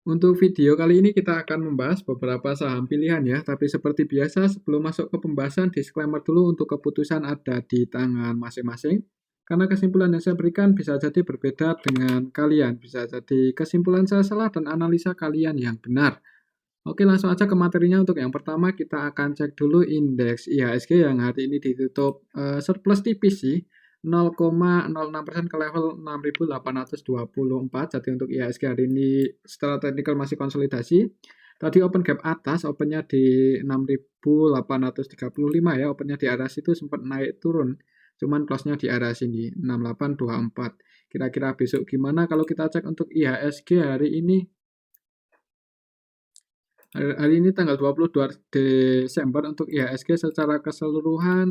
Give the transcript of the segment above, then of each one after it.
Untuk video kali ini kita akan membahas beberapa saham pilihan ya, tapi seperti biasa sebelum masuk ke pembahasan, disclaimer dulu untuk keputusan ada di tangan masing-masing. Karena kesimpulan yang saya berikan bisa jadi berbeda dengan kalian, bisa jadi kesimpulan saya salah dan analisa kalian yang benar. Oke, langsung aja ke materinya. Untuk yang pertama kita akan cek dulu indeks IHSG yang hari ini ditutup surplus tipis sih, 0,06% ke level 6.824. Jadi untuk IHSG hari ini secara teknikal masih konsolidasi. Tadi open gap atas, opennya di 6.835 ya, opennya di area situ sempat naik turun. Cuman close-nya di area sini, 6824. Kira-kira besok gimana kalau kita cek untuk IHSG hari ini? Hari ini tanggal 22 Desember untuk IHSG secara keseluruhan,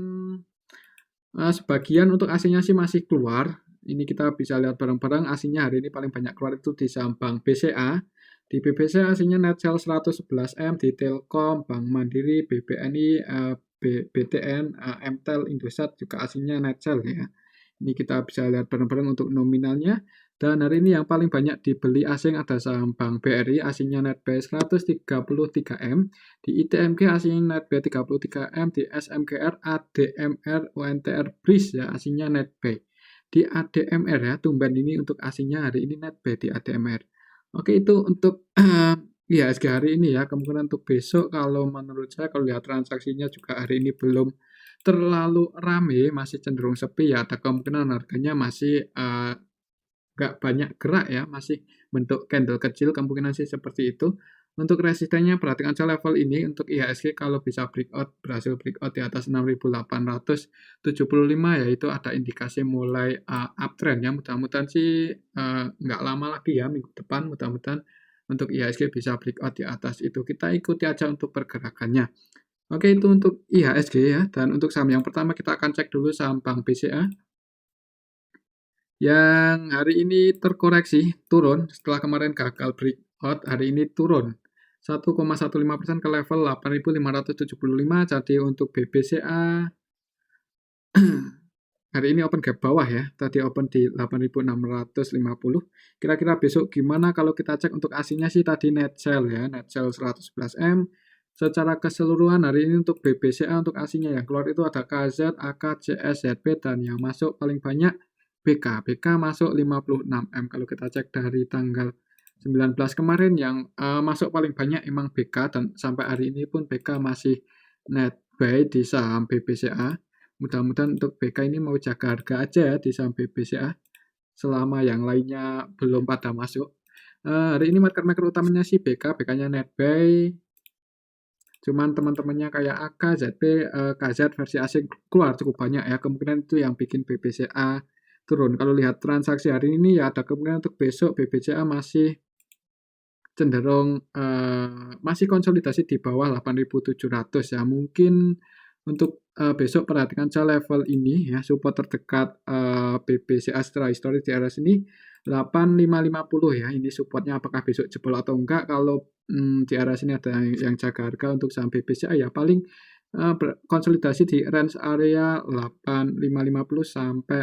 sebagian untuk AC-nya sih masih keluar. Ini kita bisa lihat bareng-bareng, AC-nya hari ini paling banyak keluar itu di saham Bank BCA. Di BBC AC-nya net sell 111M, di Telkom, Bank Mandiri, BBNI, BTN, Mtel, Indosat juga AC-nya net sell ya. Ini kita bisa lihat bareng-bareng untuk nominalnya. Dan hari ini yang paling banyak dibeli asing ada saham Bank BRI, asingnya net buy 133M, di ITMG asingnya net buy 33M, di SMGR, ADMR, UNTR, BRIS ya asingnya net buy. Di ADMR ya, tumben ini untuk asingnya hari ini net buy di ADMR. Oke, itu untuk IHSG hari ini ya. Kemungkinan untuk besok kalau menurut saya kalau lihat transaksinya juga hari ini belum terlalu rame, masih cenderung sepi ya, ada kemungkinan harganya masih nggak banyak gerak ya, masih bentuk candle kecil, kemungkinan sih seperti itu. Untuk resistennya perhatikan aja level ini untuk IHSG kalau bisa breakout, berhasil breakout di atas 6.875 ya itu ada indikasi mulai uptrend ya, mudah-mudahan sih nggak lama lagi ya, minggu depan mudah-mudahan untuk IHSG bisa breakout di atas itu. Kita ikuti aja untuk pergerakannya. Oke, itu untuk IHSG ya. Dan untuk saham yang pertama kita akan cek dulu saham Bank BCA yang hari ini terkoreksi turun setelah kemarin gagal breakout, hari ini turun 1,15% ke level 8.575. Jadi untuk BBCA hari ini open gap bawah ya. Tadi open di 8.650. Kira-kira besok gimana kalau kita cek untuk AC-nya sih tadi net sell ya, net sell 111M. Secara keseluruhan hari ini untuk BBCA untuk AC-nya yang keluar itu ada KZ, AK, CS, ZB dan yang masuk paling banyak BK. BK masuk 56M. Kalau kita cek dari tanggal 19 kemarin yang masuk paling banyak emang BK dan sampai hari ini pun BK masih net buy di saham BBCA. Mudah-mudahan untuk BK ini mau jaga harga aja ya di saham BBCA selama yang lainnya belum pada masuk. Hari ini market maker utamanya sih BK, BK-nya net buy. Cuman teman-temannya kayak AK, ZB, KZ versi asing keluar cukup banyak ya. Kemungkinan itu yang bikin BBCA turun. Kalau lihat transaksi hari ini ya ada kemungkinan untuk besok BBCA masih cenderung masih konsolidasi di bawah 8.700 ya. Mungkin untuk besok perhatikan saja level ini ya, support terdekat BBCA secara historis di area sini 8550 ya. Ini supportnya apakah besok jebol atau enggak. Kalau di area sini ada yang jaga harga untuk saham BBCA ya paling konsolidasi di range area 8550 sampai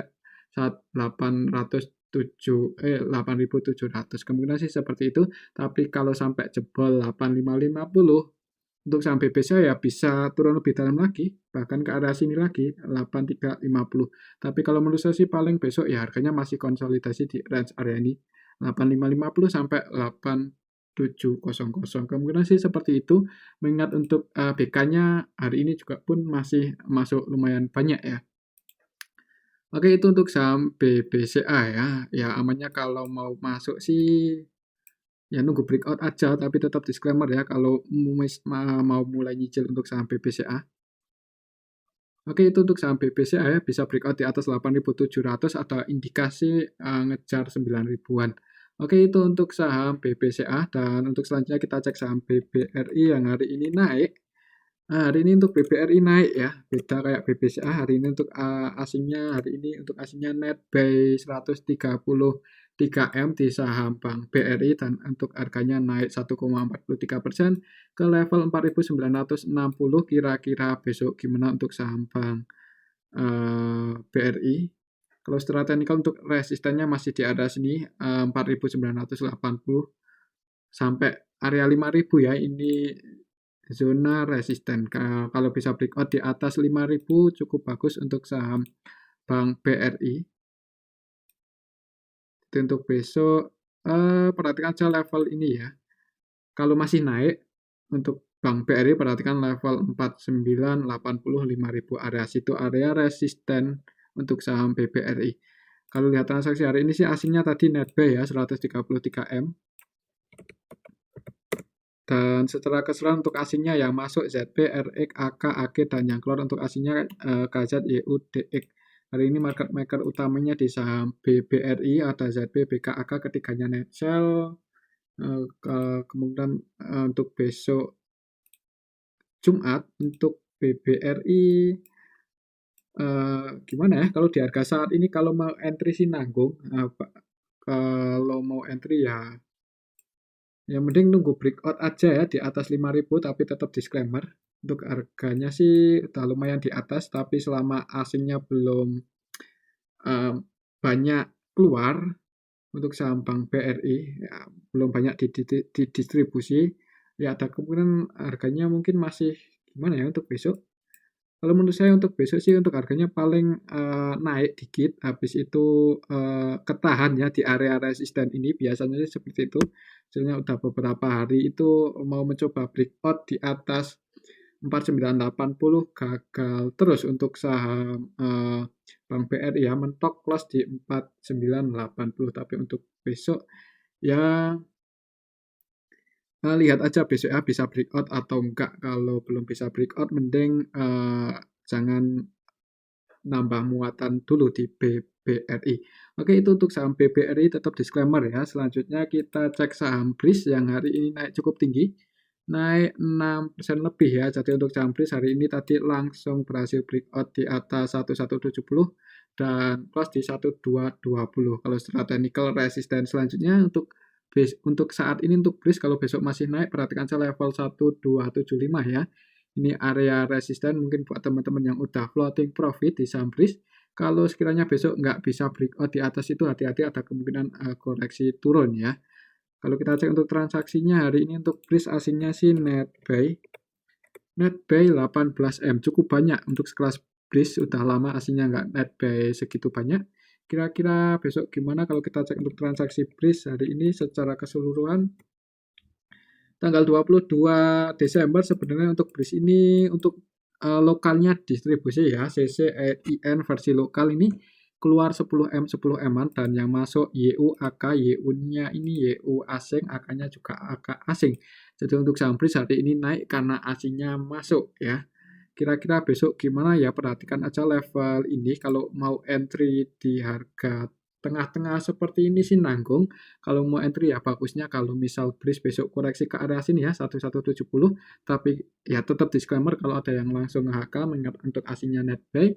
8.700 kemungkinan sih seperti itu. Tapi kalau sampai jebol 8550 untuk saham BBCA ya bisa turun lebih dalam lagi, bahkan ke arah sini lagi 8350. Tapi kalau menurut saya sih paling besok ya harganya masih konsolidasi di range area ini 8550 sampai 8700. Kemungkinan sih seperti itu. Mengingat untuk BK-nya hari ini juga pun masih masuk lumayan banyak ya. Oke, itu untuk saham BBCA ya. Ya amannya kalau mau masuk sih ya nunggu breakout aja, tapi tetap disclaimer ya kalau mau mulai nyicil untuk saham BBCA. Oke, itu untuk saham BBCA ya, bisa breakout di atas 8.700 atau indikasi ngejar 9 ribuan. Oke, itu untuk saham BBCA dan untuk selanjutnya kita cek saham BBRI yang hari ini naik. Nah, hari ini untuk BBRI naik ya, beda kayak BBCA. Hari ini untuk asingnya, hari ini untuk asingnya net buy 133M di saham Bank BRI dan untuk harganya naik 1,43% ke level 4.960. Kira-kira besok gimana untuk saham Bank BRI? Kalau secara teknikal untuk resistennya masih di area sini 4.980. sampai area 5.000 ya, ini zona resisten. Kalau bisa breakout di atas 5.000 cukup bagus untuk saham Bank BRI. Jadi untuk besok perhatikan aja level ini ya. Kalau masih naik untuk Bank BRI perhatikan level 49, 80, 5.000 area situ area resisten untuk saham BBRI. Kalau lihat transaksi hari ini sih asingnya tadi netbuy ya 133M. Dan secara keseluruhan untuk asingnya yang masuk ZB, RX, AK, AG, dan yang keluar untuk asingnya KZ, YU, DX. Hari ini market maker utamanya di saham BBRI, ada ZB, BK, AK, ketiganya net sell. Kemudian untuk besok Jumat, untuk BBRI, gimana ya, kalau di harga saat ini kalau mau entry sih nanggung. Kalau mau entry ya yang mending nunggu breakout aja ya di atas 5.000 tapi tetap disclaimer. Untuk harganya sih udah lumayan di atas tapi selama asingnya belum banyak keluar untuk saham Bank BRI ya, belum banyak didistribusi ya ada kemungkinan harganya mungkin masih gimana ya untuk besok. Kalau menurut saya untuk besok sih untuk harganya paling naik dikit, habis itu ketahan ya di area resisten ini biasanya sih seperti itu. Misalnya udah beberapa hari itu mau mencoba breakout di atas 4980 gagal terus untuk saham Bank BRI ya mentok close di 4980 tapi untuk besok ya lihat aja besok ya bisa breakout atau enggak. Kalau belum bisa breakout mending jangan nambah muatan dulu di BBRI. Oke, itu untuk saham BBRI tetap disclaimer ya. Selanjutnya kita cek saham BRIS yang hari ini naik cukup tinggi. Naik 6% lebih ya. Jadi untuk saham BRIS hari ini tadi langsung berhasil breakout di atas 1170 dan close di 1220. Kalau secara technical resisten selanjutnya untuk saat ini untuk BRIS kalau besok masih naik perhatikan saja level 1275 ya. Ini area resisten mungkin buat teman-teman yang udah floating profit di saham BRIS. Kalau sekiranya besok nggak bisa breakout di atas itu hati-hati ada kemungkinan koreksi turun ya. Kalau kita cek untuk transaksinya hari ini untuk BRIS asingnya sih netbuy 18M cukup banyak untuk sekelas BRIS udah lama asingnya nggak netbuy segitu banyak. Kira-kira besok gimana kalau kita cek untuk transaksi BRIS hari ini secara keseluruhan tanggal 22 Desember sebenarnya untuk BRIS ini untuk lokalnya distribusi ya CCIN versi lokal ini keluar 10M 10M-an dan yang masuk YU AK YU-nya ini YU asing AK-nya juga AK asing. Jadi untuk saham BRIS hari ini naik karena asingnya masuk ya. Kira-kira besok gimana ya perhatikan aja level ini kalau mau entry di harga tengah-tengah seperti ini sih nanggung. Kalau mau entry ya bagusnya kalau misal BRIS besok koreksi ke area sini ya 1170 tapi ya tetap disclaimer kalau ada yang langsung HK mengingat untuk asingnya netbuy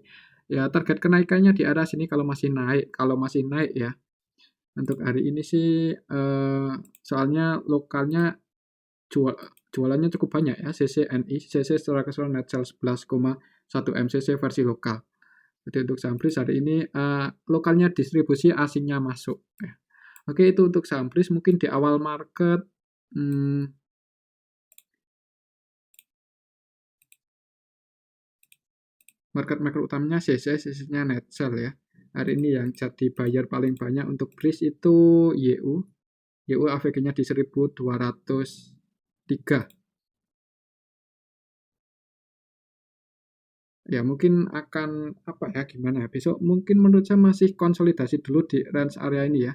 ya target kenaikannya di area sini kalau masih naik ya. Untuk hari ini sih soalnya lokalnya jualannya cukup banyak ya CCNI CC secara keseluruhan net sell 11,1 MCC versi lokal. Jadi untuk saham BRIS hari ini lokalnya distribusi asingnya masuk ya. Oke itu untuk saham BRIS mungkin di awal market market maker utamanya CC-nya net sell ya. Hari ini yang jadi buyer paling banyak untuk BRIS itu YU. YU AVG-nya di 1203. Ya mungkin akan apa ya gimana ya besok mungkin menurut saya masih konsolidasi dulu di range area ini ya.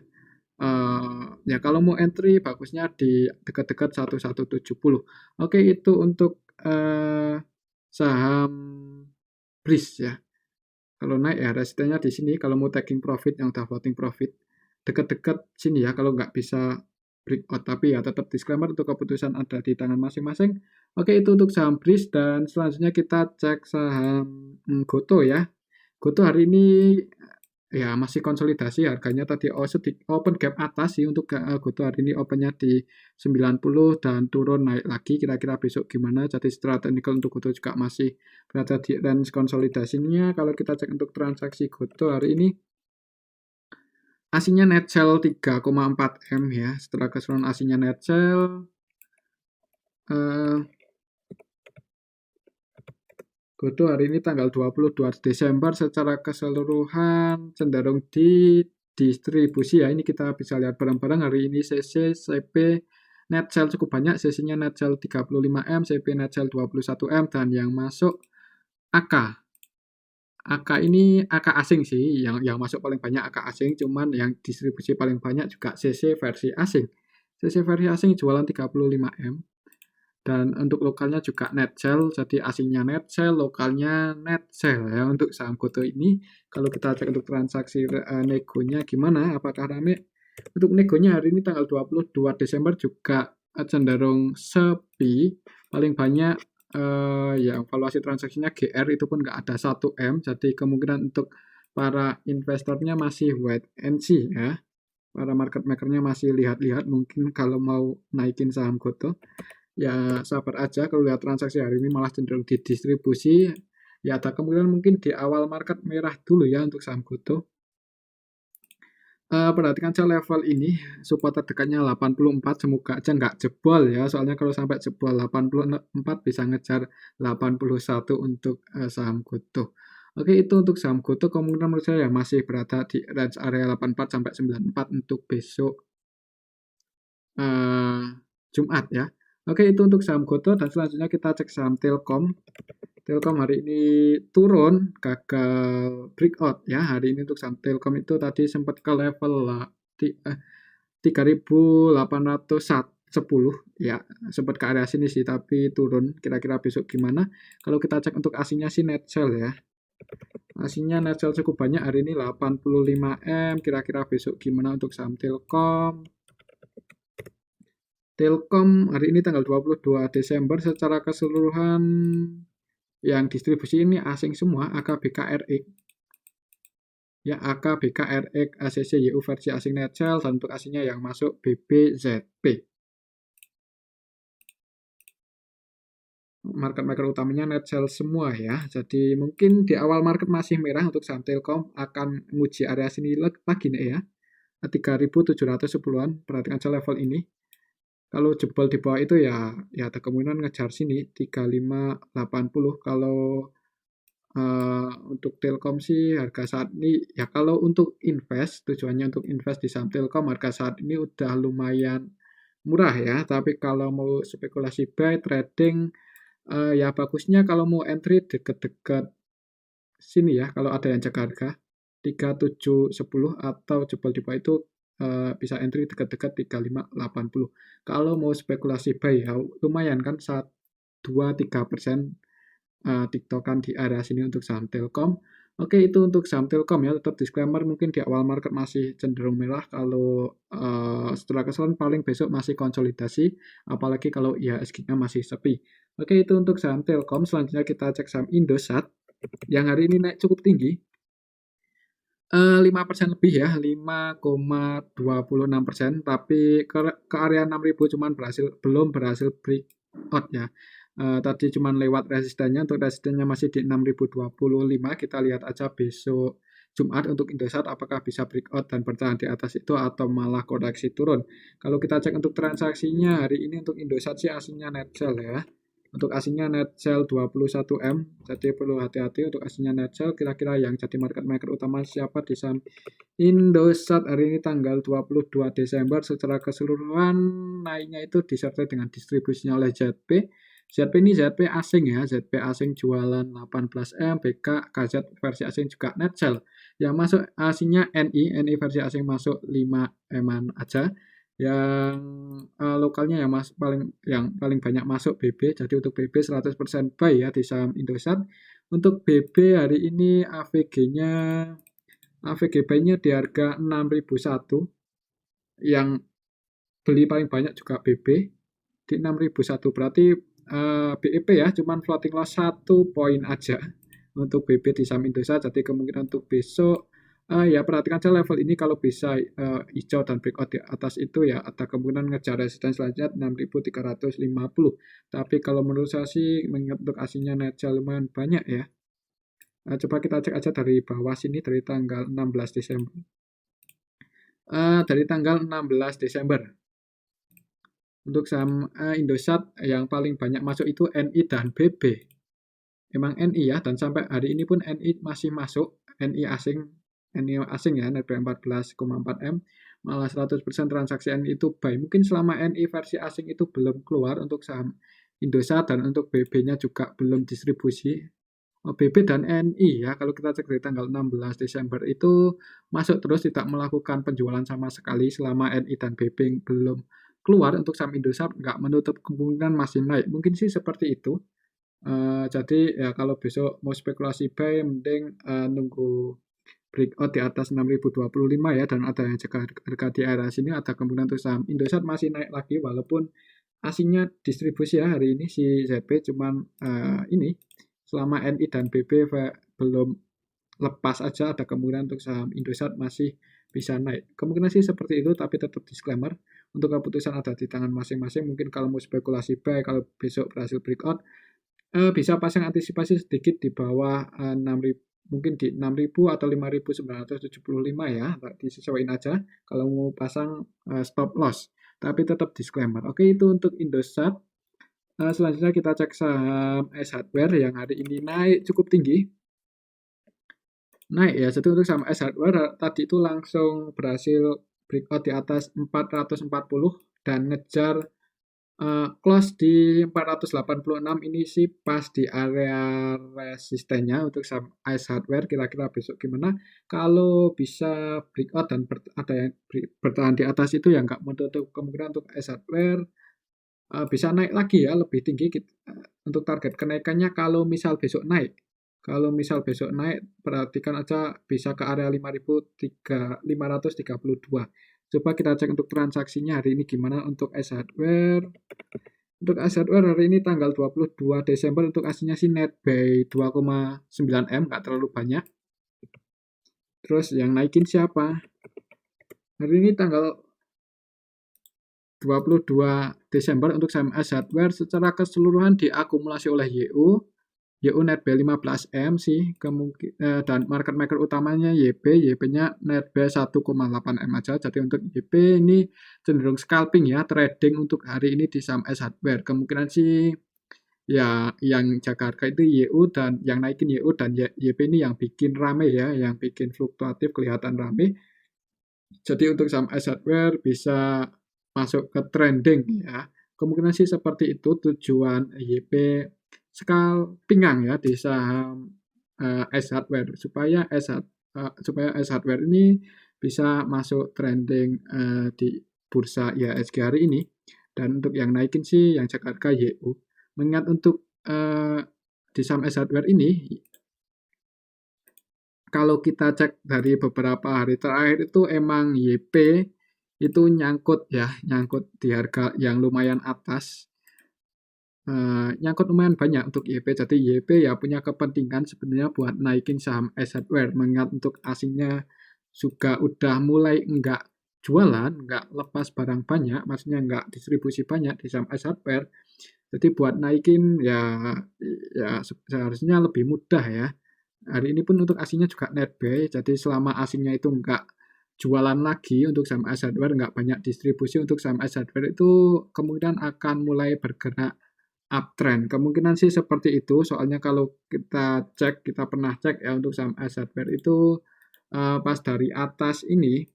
Ya kalau mau entry bagusnya di dekat-dekat 1170. Oke itu untuk saham BRIS ya. Kalau naik ya resistennya di sini kalau mau taking profit yang udah floating profit dekat-dekat sini ya kalau nggak bisa breakout tapi ya tetap disclaimer untuk keputusan ada di tangan masing-masing. Oke itu untuk saham BRIS dan selanjutnya kita cek saham GOTO ya. GOTO hari ini ya masih konsolidasi harganya tadi open gap atas sih untuk GOTO hari ini opennya di 90 dan turun naik lagi kira-kira besok gimana jadi secara technical untuk GOTO juga masih berada di range konsolidasinya. Kalau kita cek untuk transaksi GOTO hari ini Asinya Netcell 3,4 M ya. Setelah keseluruhan asinya Netcell, Goto hari ini tanggal 22 Desember secara keseluruhan cenderung di distribusi ya. Ini kita bisa lihat bareng-bareng hari ini CC, CP, net sell cukup banyak. CC-nya net sell 35M, CP net sell 21M, dan yang masuk AK. AK ini AK asing sih, yang masuk paling banyak AK asing, cuman yang distribusi paling banyak juga CC versi asing. CC versi asing jualan 35M. Dan untuk lokalnya juga net sell, jadi asingnya net sell, lokalnya net sell ya. Untuk saham Goto ini, kalau kita cek untuk transaksi negonya gimana, apakah rame? Untuk negonya hari ini tanggal 22 Desember juga cenderung sepi, paling banyak ya valuasi transaksinya GR itu pun nggak ada 1M, jadi kemungkinan untuk para investornya masih wait and see ya. Para market makernya masih lihat-lihat, mungkin kalau mau naikin saham Goto ya sabar aja. Kalau lihat transaksi hari ini malah cenderung didistribusi, ya ada kemungkinan mungkin di awal market merah dulu ya untuk saham Goto. Perhatikan saja level ini, support terdekatnya 84, semoga aja nggak jebol ya, soalnya kalau sampai jebol 84 bisa ngejar 81 untuk saham Goto. Oke, itu untuk saham Goto kemungkinan menurut saya masih berada di range area 84 sampai 94 untuk besok Jumat ya. Oke, itu untuk saham Goto, dan selanjutnya kita cek saham Telkom. Telkom hari ini turun, gagal breakout ya. Hari ini untuk saham Telkom itu tadi sempat ke level 3.810 ya, sempat ke area sini sih, tapi turun. Kira-kira besok gimana? Kalau kita cek untuk asinya sih net sell ya. Asinya net sell cukup banyak hari ini 85M. Kira-kira besok gimana untuk saham Telkom? Telkom hari ini tanggal 22 Desember secara keseluruhan yang distribusi ini asing semua, AKBKRX. Ya, AKBKRX, ACC, YU versi asing net sell, dan untuk asingnya yang masuk BBZP. Market maker utamanya net sell semua ya. Jadi mungkin di awal market masih merah untuk saham Telkom, akan menguji area sini lagi nih ya. 3.710-an, perhatikan saja level ini. Kalau jebol di bawah itu ya ada kemungkinan ngejar sini 3580. Kalau untuk Telkom sih harga saat ini ya, kalau untuk invest, tujuannya untuk invest di saham Telkom, harga saat ini udah lumayan murah ya. Tapi kalau mau spekulasi buy, trading, ya bagusnya kalau mau entry deket-deket sini ya, kalau ada yang jaga harga 3710, atau jebol di bawah itu bisa entry dekat-dekat 3580. Kalau mau spekulasi buy ya lumayan kan, 2-3% tiktokan di area sini untuk saham Telkom. Oke, itu untuk saham Telkom ya. Tetap disclaimer, mungkin di awal market masih cenderung merah. Kalau setelah keseluruhan paling besok masih konsolidasi, apalagi kalau IHSG-nya masih sepi. Oke, itu untuk saham Telkom. Selanjutnya kita cek saham Indosat yang hari ini naik cukup tinggi. 5% lebih ya, 5,26%, tapi ke area 6.000 cuman belum berhasil breakout ya. Tadi cuman lewat resistennya, untuk resistennya masih di 6.025. Kita lihat aja besok Jumat untuk Indosat apakah bisa breakout dan bertahan di atas itu atau malah koreksi turun. Kalau kita cek untuk transaksinya hari ini untuk Indosat sih aslinya net sell ya. Untuk asingnya net sell 21M, jadi perlu hati-hati untuk asingnya net sell. Kira-kira yang jadi market maker utama siapa di saham Indosat hari ini tanggal 22 Desember secara keseluruhan naiknya itu disertai dengan distribusinya oleh ZP. ZP ini ZP asing ya, ZP asing jualan 18M, BK, KZ versi asing juga net sell. Yang masuk asingnya NI versi asing masuk 5M aja. Yang lokalnya yang paling banyak masuk BB, jadi untuk BB 100% buy ya di saham Indosat. Untuk BB hari ini AVG buy-nya di harga 6.001, yang beli paling banyak juga BB di 6.001, berarti BEP ya cuman floating loss 1 poin aja untuk BB di saham Indosat. Jadi kemungkinan untuk besok ya perhatikan saja level ini, kalau bisa hijau dan breakout di atas itu ya ada kemungkinan ngejar resisten selanjutnya 6.350. Tapi kalau menurut saya sih mengingat untuk aslinya net sell lumayan banyak ya. Coba kita cek aja dari bawah sini dari tanggal 16 Desember. dari tanggal 16 Desember. Untuk saham Indosat yang paling banyak masuk itu NI dan BB. Emang NI ya, dan sampai hari ini pun NI masih masuk, NI asing ya, netbuy 14,4 M, malah 100% transaksi NI itu buy. Mungkin selama NI versi asing itu belum keluar untuk saham Indosat dan untuk BB-nya juga belum distribusi. BB dan NI ya, kalau kita cek dari tanggal 16 Desember itu masuk terus, tidak melakukan penjualan sama sekali selama NI dan BB belum keluar. Untuk saham Indosat nggak menutup kemungkinan masih naik. Mungkin sih seperti itu. Jadi ya kalau besok mau spekulasi buy, mending nunggu breakout di atas 6.025 ya, dan ada yang jaga harga di area sini, ada kemungkinan untuk saham Indosat masih naik lagi walaupun asingnya distribusi ya hari ini si ZB, cuman ini selama NI dan BB belum lepas aja, ada kemungkinan untuk saham Indosat masih bisa naik. Kemungkinan sih seperti itu, tapi tetap disclaimer, untuk keputusan ada di tangan masing-masing. Mungkin kalau mau spekulasi buy, kalau besok berhasil breakout, bisa pasang antisipasi sedikit di bawah 6.000, mungkin di 6.000 atau 5.975 ya, disesuaikan aja kalau mau pasang stop loss, tapi tetap disclaimer. Oke, itu untuk Indosat. Selanjutnya kita cek saham S Hardware yang hari ini naik cukup tinggi. Naik ya, jadi untuk saham S Hardware tadi itu langsung berhasil breakout di atas 440 dan ngejar close di 486. Ini sih pas di area resistennya untuk saham S Hardware. Kira-kira besok gimana? Kalau bisa breakout dan ada yang bertahan di atas itu, yang nggak menutup kemungkinan untuk S Hardware bisa naik lagi ya, lebih tinggi. Untuk target kenaikannya kalau misal besok naik. Kalau misal besok naik, perhatikan aja bisa ke area 5.532. Coba kita cek untuk transaksinya hari ini gimana untuk S Hardware. Untuk S Hardware hari ini tanggal 22 Desember untuk aslinya sih netbuy 2,9 M, nggak terlalu banyak. Terus yang naikin siapa? Hari ini tanggal 22 Desember untuk saham S Hardware secara keseluruhan diakumulasi oleh YU netbuy 15 M sih, dan market maker utamanya YP-nya netbuy 1,8 M aja. Jadi untuk YP ini cenderung scalping ya, trading untuk hari ini di saham S Hardware. Kemungkinan sih ya yang jaga harga itu YU, dan yang naikin YU dan YP ini yang bikin rame ya, yang bikin fluktuatif kelihatan rame. Jadi untuk saham S Hardware bisa masuk ke trending ya. Kemungkinan sih seperti itu tujuan YP scalpingan ya di saham S Hardware, supaya S Hardware ini bisa masuk trending di bursa IHSG hari ini. Dan untuk yang naikin sih yang jaga harga YU. Mengingat untuk di saham S Hardware ini, kalau kita cek dari beberapa hari terakhir itu emang YP itu nyangkut di harga yang lumayan atas. Nyangkut lumayan banyak untuk YP. Jadi YP ya punya kepentingan sebenarnya buat naikin saham S Hardware, mengingat untuk asingnya juga udah mulai enggak jualan, enggak lepas barang banyak, maksudnya enggak distribusi banyak di saham S Hardware. Jadi buat naikin ya seharusnya lebih mudah ya. Hari ini pun untuk asingnya juga netbuy, jadi selama asingnya itu enggak jualan lagi untuk saham S Hardware, enggak banyak distribusi untuk saham S Hardware, itu kemungkinan akan mulai bergerak uptrend. Kemungkinan sih seperti itu, soalnya kalau kita pernah cek ya untuk saham S Hardware itu pas dari atas ini,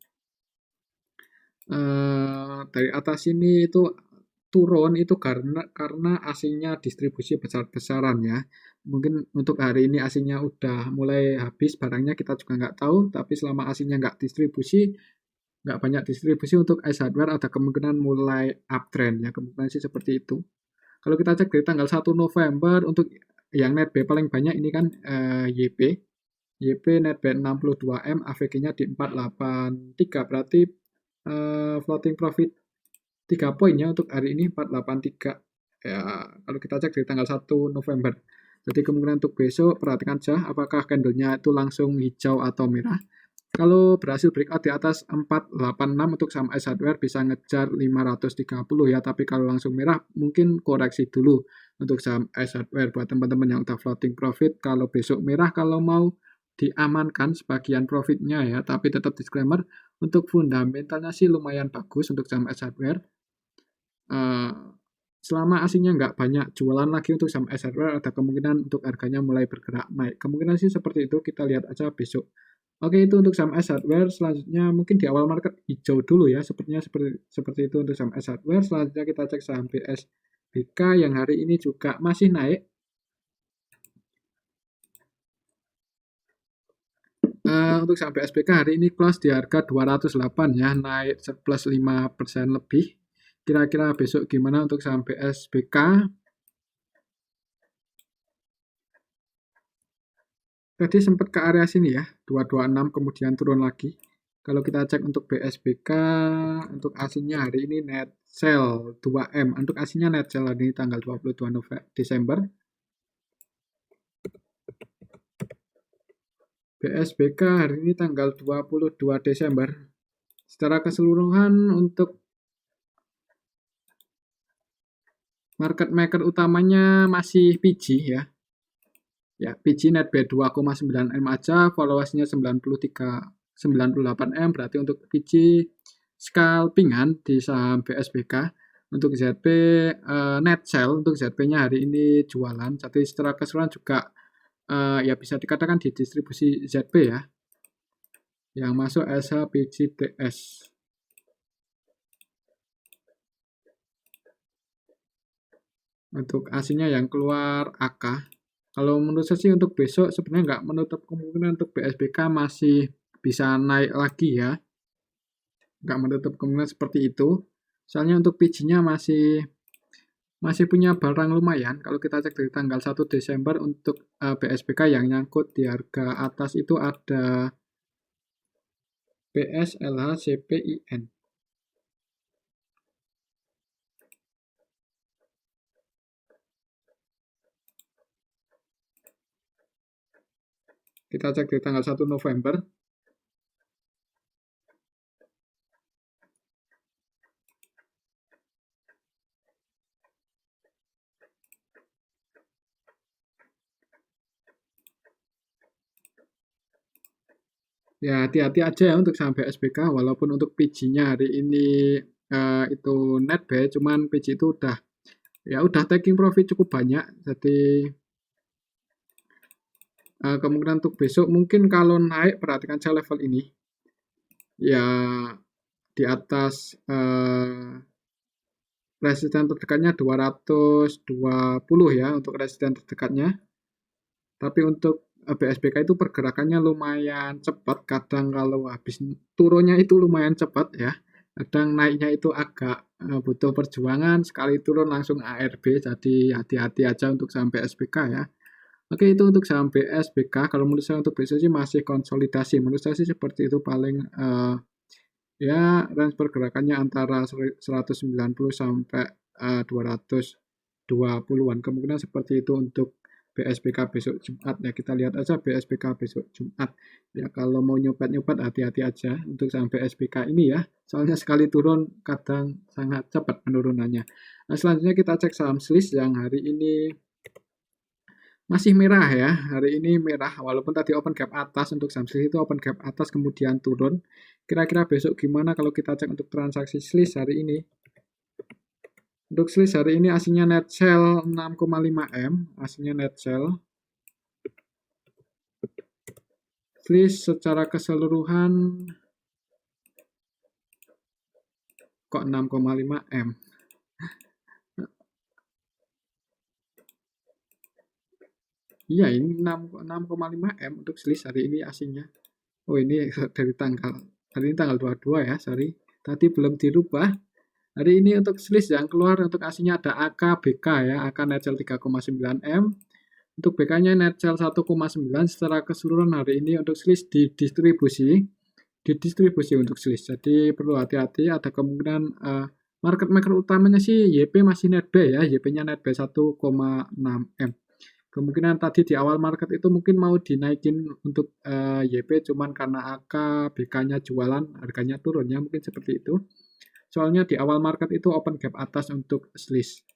itu turun itu karena asingnya distribusi besar-besaran ya. Mungkin untuk hari ini asingnya udah mulai habis barangnya, kita juga nggak tahu, tapi selama asingnya nggak banyak distribusi untuk S Hardware, ada kemungkinan mulai uptrend ya, kemungkinan sih seperti itu. Kalau kita cek dari tanggal 1 November untuk yang netbuy paling banyak ini kan YP netbuy 62 M, AVG-nya di 483, berarti floating profit 3 poinnya untuk hari ini 483 ya, kalau kita cek dari tanggal 1 November. Jadi kemungkinan untuk besok perhatikan saja apakah candlenya itu langsung hijau atau merah. Kalau berhasil breakout di atas 486 untuk saham S Hardware bisa ngejar 530 ya, tapi kalau langsung merah mungkin koreksi dulu untuk saham S Hardware. Buat teman-teman yang udah floating profit, kalau besok merah, kalau mau diamankan sebagian profitnya ya, tapi tetap disclaimer, Untuk fundamentalnya sih lumayan bagus untuk saham S Hardware. Selama aslinya nggak banyak jualan lagi untuk saham S Hardware, ada kemungkinan untuk harganya mulai bergerak naik. Kemungkinan sih seperti itu, kita lihat aja besok. Oke, itu untuk saham S Hardware. Selanjutnya mungkin di awal market hijau dulu ya, sepertinya seperti itu untuk saham S Hardware. Selanjutnya kita cek saham BSBK yang hari ini juga masih naik. Untuk saham BSBK hari ini close di harga 208 ya, naik plus 5% lebih. Kira-kira besok gimana untuk saham BSBK? Tadi sempat ke area sini ya, 226 kemudian turun lagi. Kalau kita cek untuk BSBK, untuk aslinya hari ini net sell 2M. Untuk aslinya net sell hari ini tanggal 22 Desember. BSBK hari ini tanggal 22 Desember. Secara keseluruhan untuk market maker utamanya masih PG ya. Ya, PG net B 2,9 M aja, valuasinya 98 M, berarti untuk PG scalpingan di saham BSBK. Untuk ZP net sell, untuk ZP-nya hari ini jualan, jadi secara keseluruhan juga ya bisa dikatakan di distribusi ZP ya, yang masuk SHPGTS. Untuk aslinya yang keluar AK. Kalau menurut saya sih untuk besok sebenarnya nggak menutup kemungkinan untuk BSBK masih bisa naik lagi ya. Nggak menutup kemungkinan seperti itu. Soalnya untuk PG-nya masih punya barang lumayan. Kalau kita cek dari tanggal 1 Desember untuk BSBK yang nyangkut di harga atas itu ada PSLHCPIN. Kita cek di tanggal 1 November. Ya, hati-hati aja ya untuk saham BSBK, walaupun untuk PG-nya hari ini itu net B, cuman PG itu udah taking profit cukup banyak, jadi kemungkinan untuk besok mungkin kalau naik perhatikan saya level ini ya di atas resisten terdekatnya 220 ya untuk resisten terdekatnya. Tapi untuk BSBK itu pergerakannya lumayan cepat, kadang kalau habis turunnya itu lumayan cepat ya. Kadang naiknya itu agak butuh perjuangan, sekali turun langsung ARB, jadi hati-hati aja untuk saham BSBK ya. Oke, itu untuk saham BSBK. Kalau menurut saya untuk besok sih masih konsolidasi. Menurut saya sih seperti itu paling ya range pergerakannya antara 190 sampai 220-an. Kemungkinan seperti itu untuk BSBK besok Jumat ya. Kita lihat aja BSBK besok Jumat. Ya kalau mau nyopet-nyopet hati-hati aja untuk saham BSBK ini ya. Soalnya sekali turun kadang sangat cepat penurunannya. Nah, selanjutnya kita cek saham Swiss yang hari ini masih merah ya, hari ini merah, walaupun tadi open gap atas untuk saham Swiss itu open gap atas kemudian turun. Kira-kira besok gimana kalau kita cek untuk transaksi Swiss hari ini? Untuk Swiss hari ini aslinya net sell 6,5 M, aslinya net sell. Swiss secara keseluruhan kok 6,5 M. Iya, ini 6,5 M untuk Swiss hari ini aslinya. Oh, ini dari hari ini tanggal 22 ya, sorry. Tadi belum dirubah. Hari ini untuk Swiss yang keluar untuk aslinya ada AK BK ya, AK net sell 3,9 M. Untuk BK-nya net sell 1,9 secara keseluruhan hari ini untuk Swiss didistribusi untuk Swiss. Jadi perlu hati-hati, ada kemungkinan market maker utamanya sih YP masih net B ya, YP-nya net B 1,6 M. Kemungkinan tadi di awal market itu mungkin mau dinaikin untuk YP, cuman karena AK BK-nya jualan, harganya turun ya, mungkin seperti itu. Soalnya di awal market itu open gap atas untuk Swiss.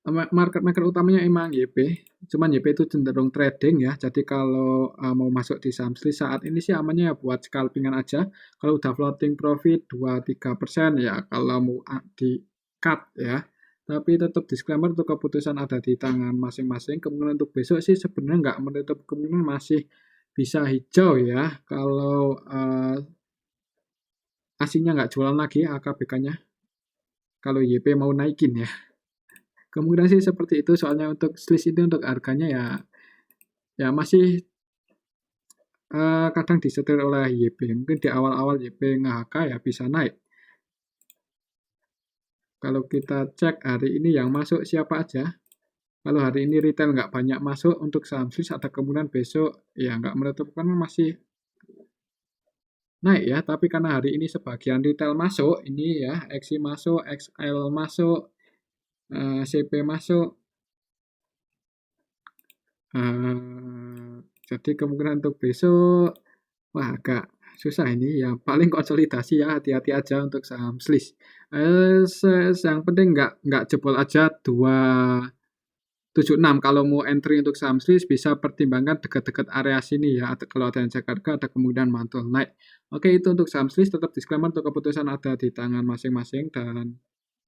Market maker utamanya emang YP, cuman YP itu cenderung trading ya. Jadi kalau mau masuk di saham Swiss saat ini sih amannya ya buat scalpingan aja. Kalau udah floating profit 2-3% ya kalau mau di cut ya. Tapi tetap disclaimer untuk keputusan ada di tangan masing-masing. Kemungkinan untuk besok sih sebenarnya nggak menutup kemungkinan masih bisa hijau ya. Kalau asingnya nggak jualan lagi AKBK-nya. Kalau YP mau naikin ya. Kemungkinan sih seperti itu, soalnya untuk Swiss itu untuk harganya ya ya masih kadang disetir oleh YP. Mungkin di awal-awal YP nge-HK ya bisa naik. Kalau kita cek hari ini yang masuk siapa aja, kalau hari ini retail nggak banyak masuk untuk saham Swiss, ada kemungkinan besok ya nggak menutup kan masih naik ya. Tapi karena hari ini sebagian retail masuk, ini ya XI masuk, XL masuk, CP masuk, jadi kemungkinan untuk besok, wah agak susah ini ya. Paling konsolidasi ya, hati-hati aja untuk saham Swiss. Yang penting nggak jebol aja 276. Kalau mau entry untuk saham Swiss bisa pertimbangkan dekat-dekat area sini ya. Kalau ada yang cek harga ada kemungkinan mantul naik. Oke, itu untuk saham Swiss, tetap disclaimer untuk keputusan ada di tangan masing-masing dan